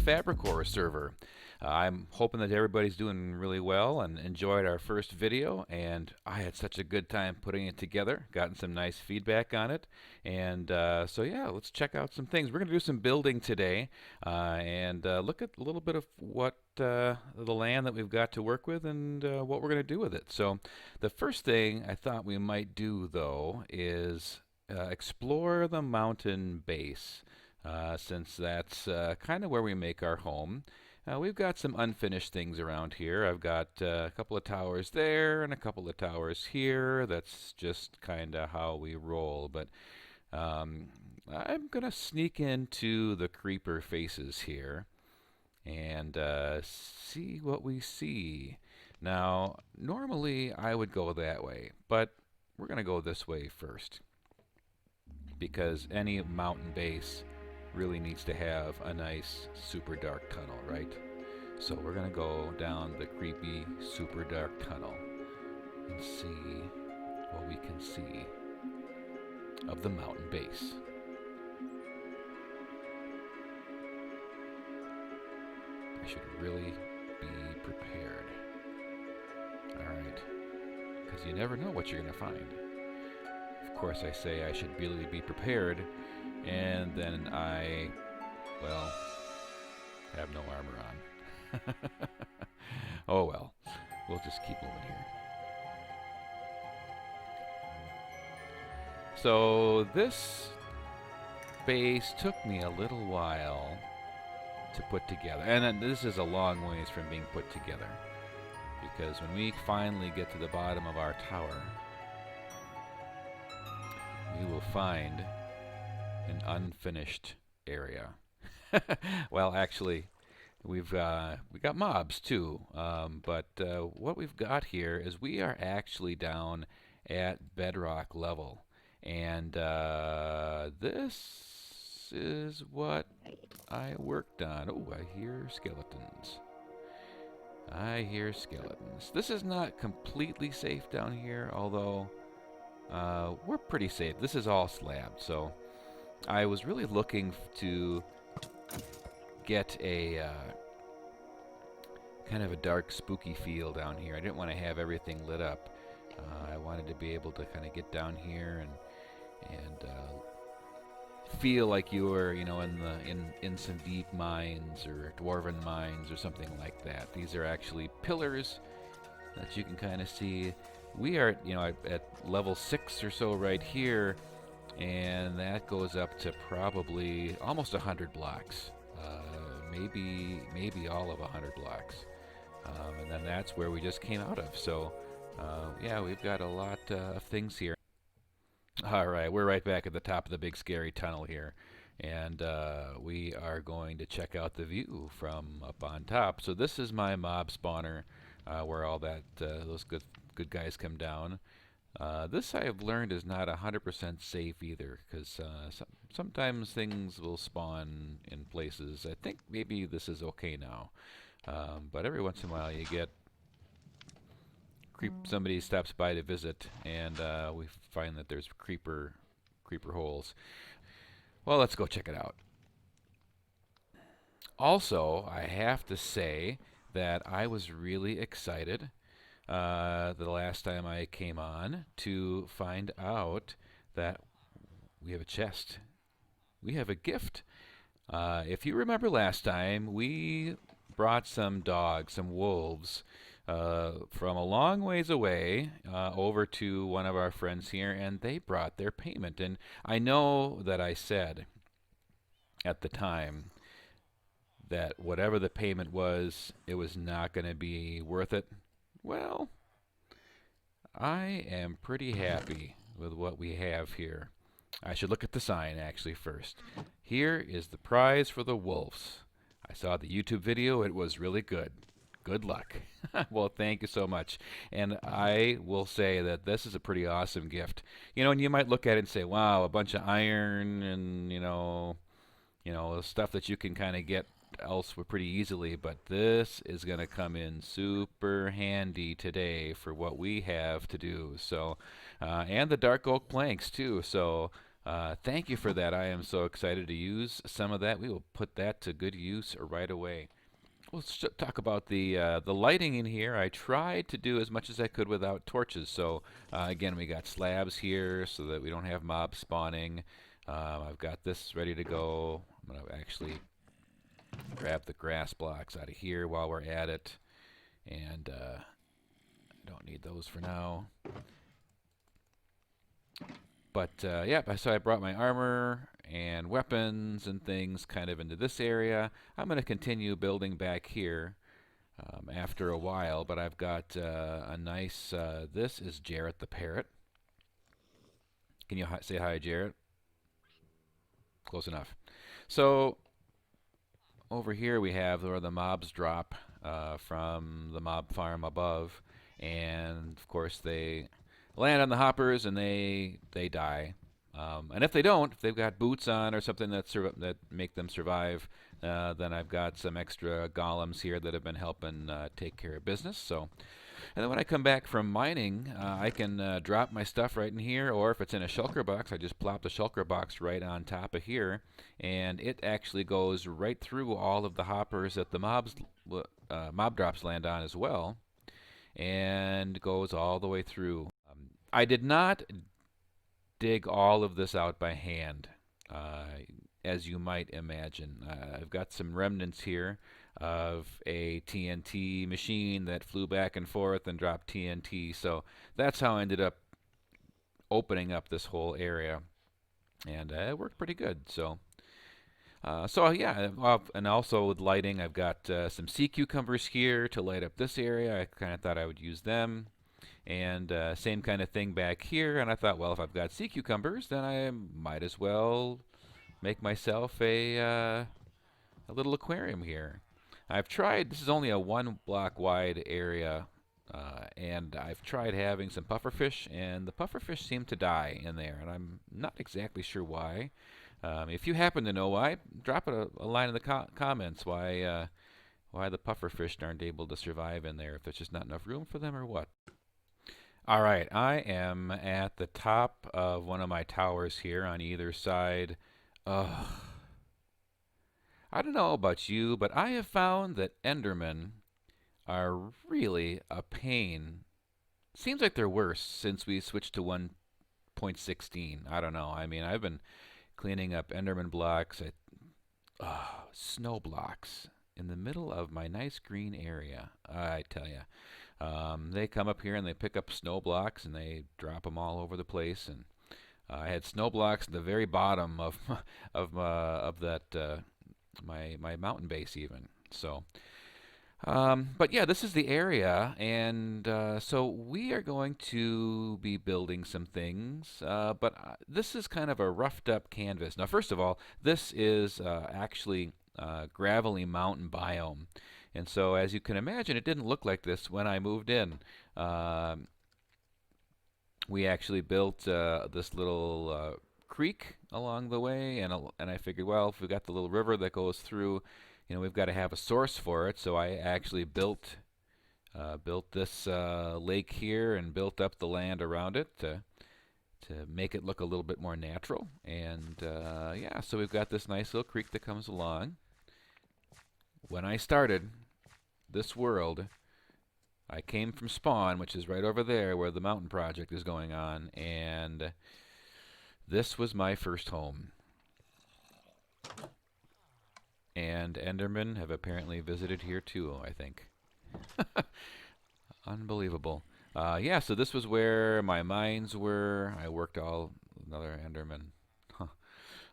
Fabricor Server. I'm hoping that everybody's doing really well and enjoyed our first video, and I had such a good time putting it together, gotten some nice feedback on it, and so yeah, let's check out some things. We're going to do some building today and look at a little bit of what the land that we've got to work with and what we're going to do with it. So the first thing I thought we might do though is explore the mountain base. Since that's kind of where we make our home. We've got some unfinished things around here. I've got a couple of towers there and a couple of towers here. That's just kind of how we roll. But I'm going to sneak into the creeper faces here and see what we see. Now, normally I would go that way, but we're going to go this way first because any mountain base really needs to have a nice super dark tunnel, right? So we're gonna go down the creepy super dark tunnel and see what we can see of the mountain base. I should really be prepared. Alright, because you never know what you're gonna find. Of course I say I should really be prepared, and then I, well, have no armor on. Oh well, we'll just keep moving here. So this base took me a little while to put together, and then this is a long ways from being put together, because when we finally get to the bottom of our tower, we will find an unfinished area. Well, actually, we got mobs too, but what we've got here is we are actually down at bedrock level, and this is what I worked on. Oh, I hear skeletons. I hear skeletons. This is not completely safe down here, although we're pretty safe. This is all slabbed, so I was really looking to get a kind of a dark, spooky feel down here. I didn't want to have everything lit up. I wanted to be able to kind of get down here and feel like you were, you know, in some deep mines or dwarven mines or something like that. These are actually pillars that you can kind of see. We are, you know, at level 6 or so right here, and that goes up to probably almost 100 blocks, maybe all of 100 blocks, and then that's where we just came out of. So yeah, we've got a lot of things here. All right, we're right back at the top of the big scary tunnel here, and we are going to check out the view from up on top. So this is my mob spawner, where all that those good guys come down. This I have learned is not 100% safe either, because sometimes things will spawn in places. I think maybe this is okay now, but every once in a while you get somebody stops by to visit, and we find that there's creeper holes. Well, let's go check it out. Also, I have to say that I was really excited the last time I came on to find out that we have a chest. We have a gift. If you remember last time, we brought some dogs, some wolves, from a long ways away over to one of our friends here, and they brought their payment. And I know that I said at the time that whatever the payment was, it was not going to be worth it. Well, I am pretty happy with what we have here. I should look at the sign actually first. Here is the prize for the wolves. I saw the YouTube video. It was really good. Good luck. Well, thank you so much. And I will say that this is a pretty awesome gift. You know, and you might look at it and say, wow, a bunch of iron and, you know, stuff that you can kind of get elsewhere pretty easily, but this is going to come in super handy today for what we have to do. So, and the dark oak planks too. So Thank you for that. I am so excited to use some of that. We will put that to good use right away. Let's talk about the lighting in here. I tried to do as much as I could without torches. So again, we got slabs here so that we don't have mobs spawning. I've got this ready to go. I'm gonna actually grab the grass blocks out of here while we're at it, and I don't need those for now. But yeah, so I brought my armor and weapons and things kind of into this area. I'm going to continue building back here after a while, but I've got a nice, this is Jarrett the parrot. Can you say hi, Jarrett? Close enough. So over here we have where the mobs drop from the mob farm above, and of course they land on the hoppers and they die. And if they don't, if they've got boots on or something that make them survive, then I've got some extra golems here that have been helping take care of business. So, and then when I come back from mining, I can drop my stuff right in here, or if it's in a shulker box, I just plop the shulker box right on top of here, and it actually goes right through all of the hoppers that the mob drops land on as well, and goes all the way through. I did not dig all of this out by hand, as you might imagine. I've got some remnants here of a TNT machine that flew back and forth and dropped TNT, so that's how I ended up opening up this whole area, and it worked pretty good. So yeah, and also with lighting, I've got some sea cucumbers here to light up this area. I kind of thought I would use them. And same kind of thing back here, and I thought, well, if I've got sea cucumbers, then I might as well make myself a little aquarium here. I've tried, this is only a 1 block wide area, and I've tried having some pufferfish, and the pufferfish seem to die in there, and I'm not exactly sure why. If you happen to know why, drop a line in the comments why the pufferfish aren't able to survive in there, if there's just not enough room for them or what. All right, I am at the top of one of my towers here on either side. Ugh. I don't know about you, but I have found that Endermen are really a pain. Seems like they're worse since we switched to 1.16. I don't know. I mean, I've been cleaning up Enderman blocks, snow blocks in the middle of my nice green area. I tell you. They come up here and they pick up snow blocks and they drop them all over the place. And I had snow blocks at the very bottom of of that my mountain base even. So, but yeah, this is the area, and so we are going to be building some things. But this is kind of a roughed up canvas. Now, first of all, this is actually gravelly mountain biome. And so, as you can imagine, it didn't look like this when I moved in. We actually built this little creek along the way, and I figured, well, if we've got the little river that goes through, we've got to have a source for it. So I actually built this lake here and built up the land around it to make it look a little bit more natural. And yeah, so we've got this nice little creek that comes along. When I started this world, I came from Spawn, which is right over there where the mountain project is going on, and this was my first home. And Endermen have apparently visited here too, I think. Unbelievable. Yeah, so this was where my mines were. I worked another Enderman.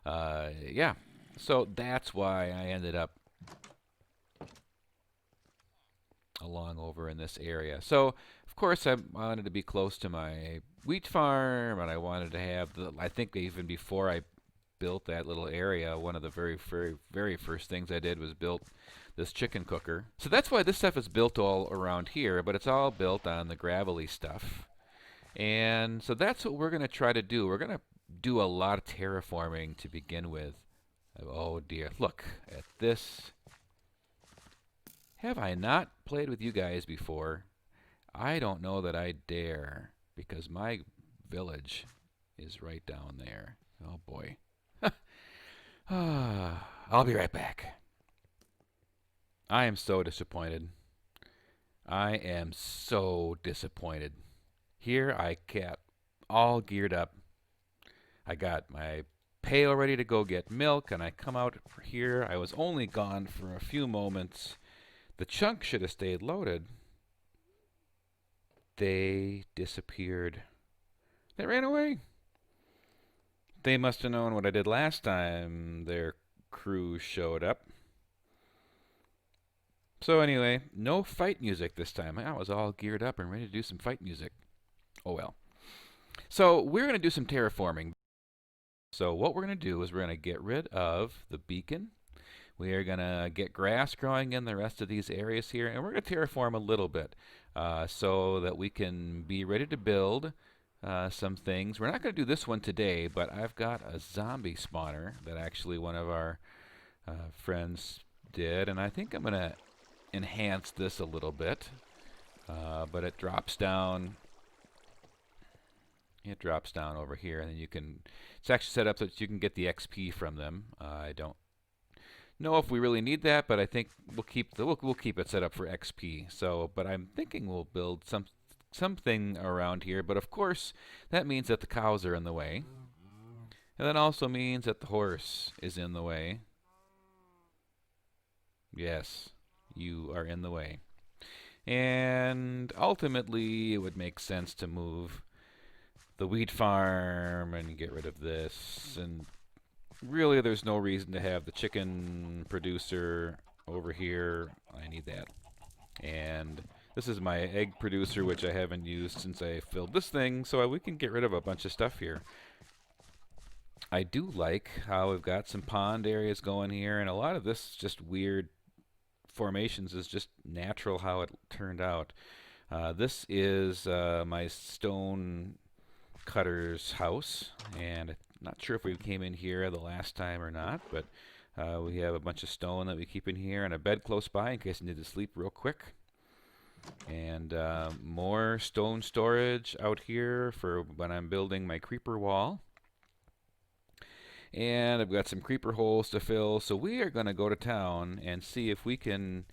Yeah, so that's why I ended up along over in this area. So, of course, I wanted to be close to my wheat farm, and I wanted to have I think even before I built that little area, one of the very, very, very first things I did was built this chicken cooker. So that's why this stuff is built all around here, but it's all built on the gravelly stuff. And so that's what we're going to try to do. We're going to do a lot of terraforming to begin with. Oh dear, look at this. Have I not played with you guys before? I don't know that I dare, because my village is right down there. Oh boy. I'll be right back. I am so disappointed. I am so disappointed. Here I get all geared up. I got my pail ready to go get milk, and I come out here. I was only gone for a few moments. The chunk should have stayed loaded. They disappeared. They ran away. They must have known what I did last time their crew showed up. So anyway, no fight music this time. I was all geared up and ready to do some fight music. Oh well. So we're going to do some terraforming. So what we're going to do is we're going to get rid of the beacon. We are going to get grass growing in the rest of these areas here, and we're going to terraform a little bit so that we can be ready to build some things. We're not going to do this one today, but I've got a zombie spawner that actually one of our friends did, and I think I'm going to enhance this a little bit. But it drops down. It drops down over here, and then you can. It's actually set up so that you can get the XP from them. I don't know if we really need that, but I think we'll keep it set up for XP. So, but I'm thinking we'll build something around here. But of course, that means that the cows are in the way, and that also means that the horse is in the way. Yes, you are in the way. And ultimately, it would make sense to move the wheat farm and get rid of this. And really, there's no reason to have the chicken producer over here. I need that. And this is my egg producer, which I haven't used since I filled this thing, so we can get rid of a bunch of stuff here. I do like how we've got some pond areas going here, and a lot of this just weird formations is just natural how it turned out. This is my stone cutter's house, and I'm not sure if we came in here the last time or not, but we have a bunch of stone that we keep in here and a bed close by in case I need to sleep real quick. And more stone storage out here for when I'm building my creeper wall. And I've got some creeper holes to fill, so we are going to go to town and see if we can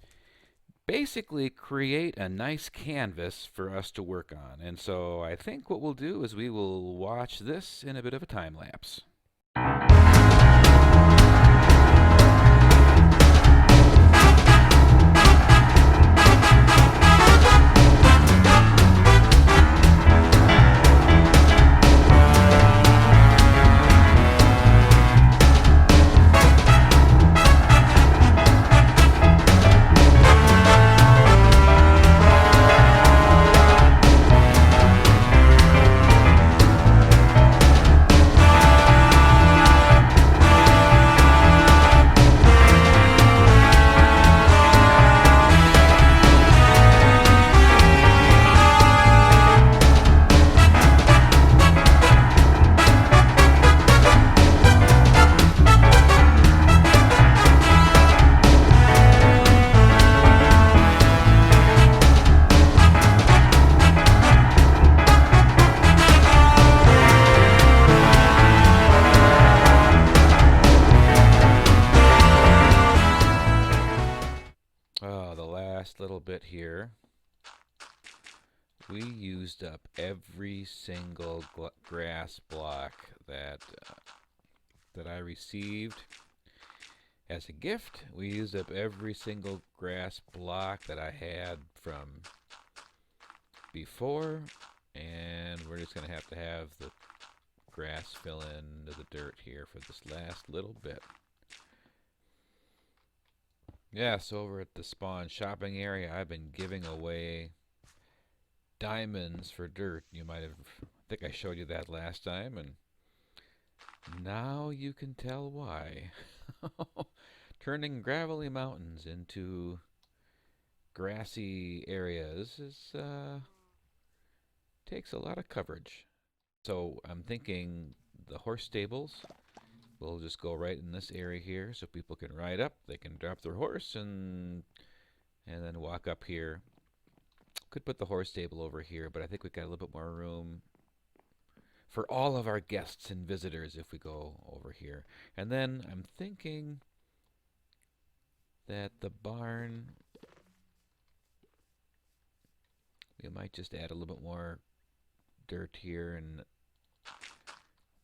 basically create a nice canvas for us to work on. And so I think what we'll do is we will watch this in a bit of a time lapse. Little bit here. We used up every single grass block that I received as a gift. We used up every single grass block that I had from before, and we're just going to have the grass fill into the dirt here for this last little bit. Yes, over at the Spawn shopping area, I've been giving away diamonds for dirt. You might have, I think I showed you that last time, and now you can tell why. Turning gravelly mountains into grassy areas takes a lot of coverage. So I'm thinking the horse stables. We'll just go right in this area here so people can ride up. They can drop their horse and then walk up here. Could put the horse stable over here, but I think we've got a little bit more room for all of our guests and visitors if we go over here. And then I'm thinking that the barn, we might just add a little bit more dirt here and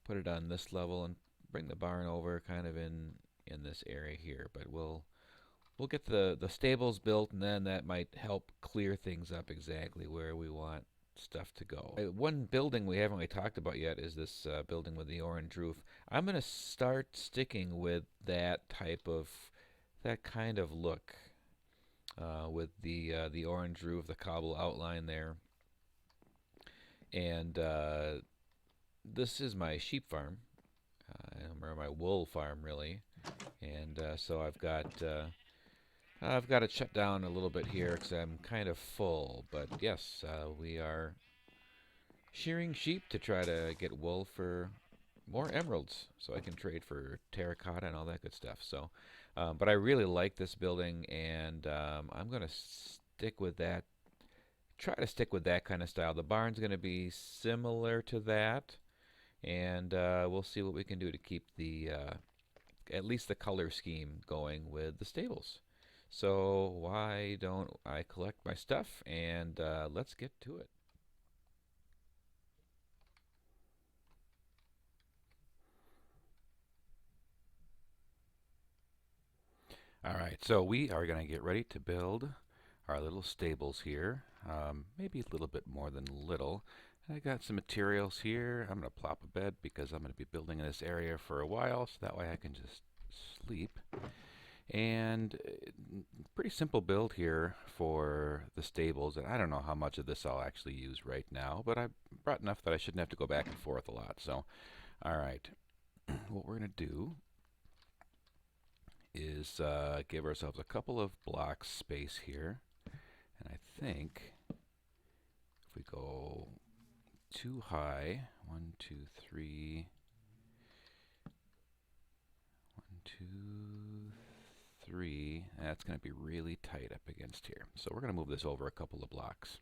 put it on this level and bring the barn over kind of in this area here. But we'll get the stables built, and then that might help clear things up exactly where we want stuff to go. One building we haven't really talked about yet is this building with the orange roof. I'm going to start sticking with that kind of look with the orange roof, the cobble outline there. And this is my sheep farm, or my wool farm really. And so I've got it shut down a little bit here because I'm kind of full. But yes, we are shearing sheep to try to get wool for more emeralds so I can trade for terracotta and all that good stuff. So, but I really like this building, and I'm going to stick with that. Try to stick with that kind of style. The barn's going to be similar to that, and we'll see what we can do to keep the at least the color scheme going with the stables. So why don't I collect my stuff and let's get to it. All right, so we are going to get ready to build our little stables here. Maybe a little bit more than little. I got some materials here. I'm going to plop a bed because I'm going to be building in this area for a while, so that way I can just sleep. And pretty simple build here for the stables. And I don't know how much of this I'll actually use right now, but I brought enough that I shouldn't have to go back and forth a lot. So, all right, what we're going to do is give ourselves a couple of blocks space here. And I think if we go too high, 1, 2, 3, 1, 2, 3, that's going to be really tight up against here. So we're going to move this over a couple of blocks.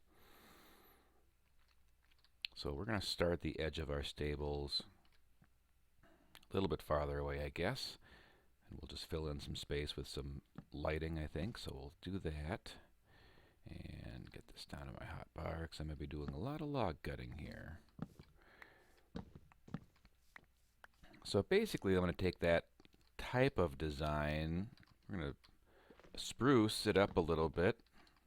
So we're going to start the edge of our stables a little bit farther away, I guess. And we'll just fill in some space with some lighting, I think. So we'll do that. And get this down to my hot bar because I'm going to be doing a lot of log cutting here. So basically I'm going to take that type of design, we're going to spruce it up a little bit.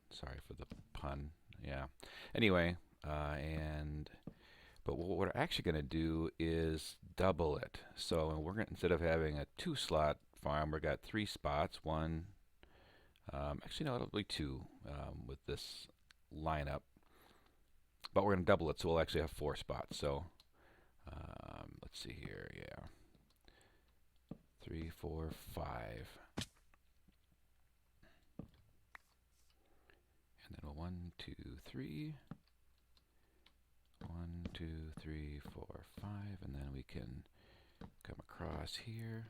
Sorry for the pun. Yeah. Anyway, but what we're actually going to do is double it. So we're going instead of having a 2-slot farm, we've got 3 spots. One, actually no, it'll be 2 with this lineup. But we're going to double it, so we'll actually have 4 spots. So let's see here. Yeah. 3, 4, 5. And then 1, 2, 3. 1, 2, 3, 4, 5. And then we can come across here.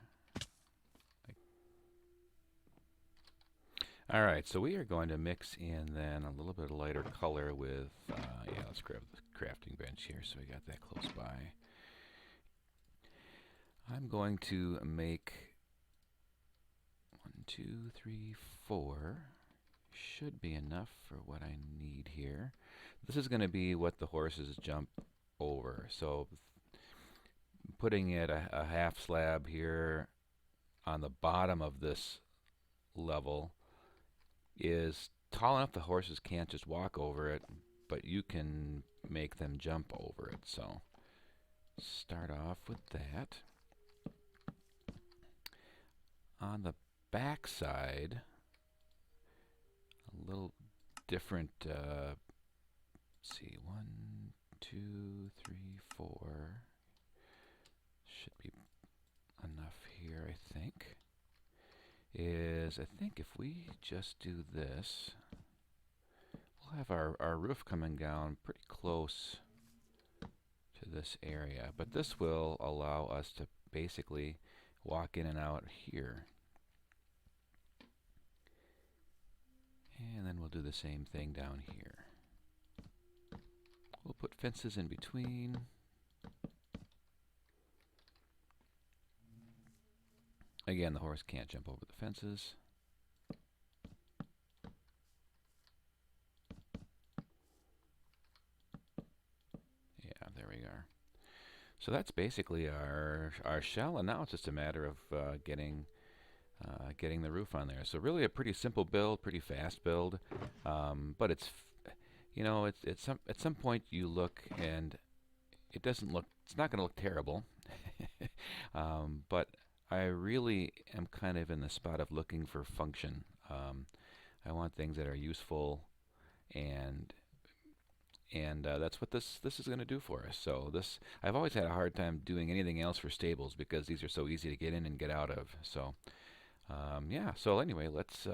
All right, so we are going to mix in then a little bit of lighter color with, yeah, let's grab the crafting bench here so we got that close by. I'm going to make 1, 2, 3, 4. Should be enough for what I need here. This is going to be what the horses jump over. So putting it a half slab here on the bottom of this level is tall enough the horses can't just walk over it, but you can make them jump over it. So start off with that. On the back side, a little different, let's see, 1, 2, 3, 4. Should be enough here, I think. I think if we just do this, we'll have our roof coming down pretty close to this area. But this will allow us to basically walk in and out here. And then we'll do the same thing down here. We'll put fences in between. Again, the horse can't jump over the fences. Yeah, there we are. So that's basically our shell, and now it's just a matter of getting the roof on there. So really a pretty simple build, pretty fast build, but it's at some point you look and it's not going to look terrible, but I really am kind of in the spot of looking for function. I want things that are useful, and that's what this is going to do for us. So this I've always had a hard time doing anything else for stables because these are so easy to get in and get out of. So yeah. So anyway, let's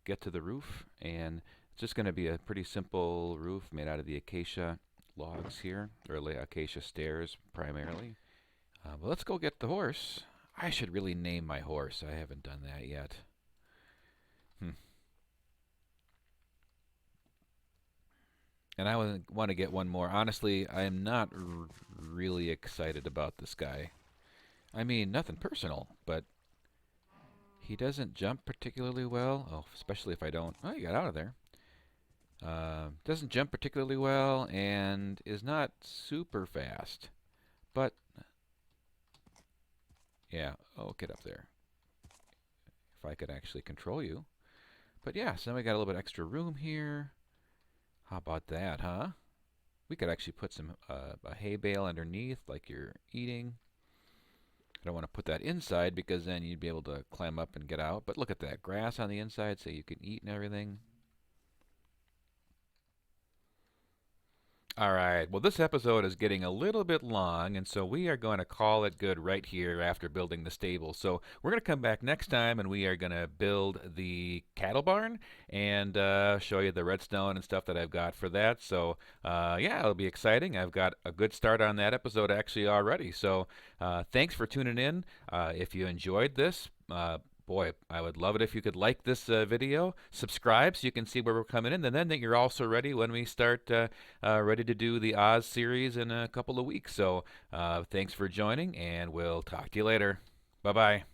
get to the roof, and it's just going to be a pretty simple roof made out of the acacia logs here, or acacia stairs primarily. But let's go get the horse. I should really name my horse. I haven't done that yet. Hmm. And I want to get one more. Honestly, I am not really excited about this guy. I mean, nothing personal, but he doesn't jump particularly well. Oh, especially if I don't. Oh, he got out of there. Doesn't jump particularly well and is not super fast. But, yeah. Oh, get up there. If I could actually control you. But yeah, so now we got a little bit extra room here. How about that, huh? We could actually put some a hay bale underneath like you're eating. I don't want to put that inside because then you'd be able to climb up and get out. But look at that, grass on the inside so you can eat and everything. All right. Well, this episode is getting a little bit long, and so we are going to call it good right here after building the stable. So we're going to come back next time, and we are going to build the cattle barn and show you the redstone and stuff that I've got for that. So yeah, it'll be exciting. I've got a good start on that episode actually already. So thanks for tuning in. If you enjoyed this, boy, I would love it if you could like this video, subscribe so you can see where we're coming in, and then that you're also ready when we start ready to do the Oz series in a couple of weeks. So thanks for joining, and we'll talk to you later. Bye-bye.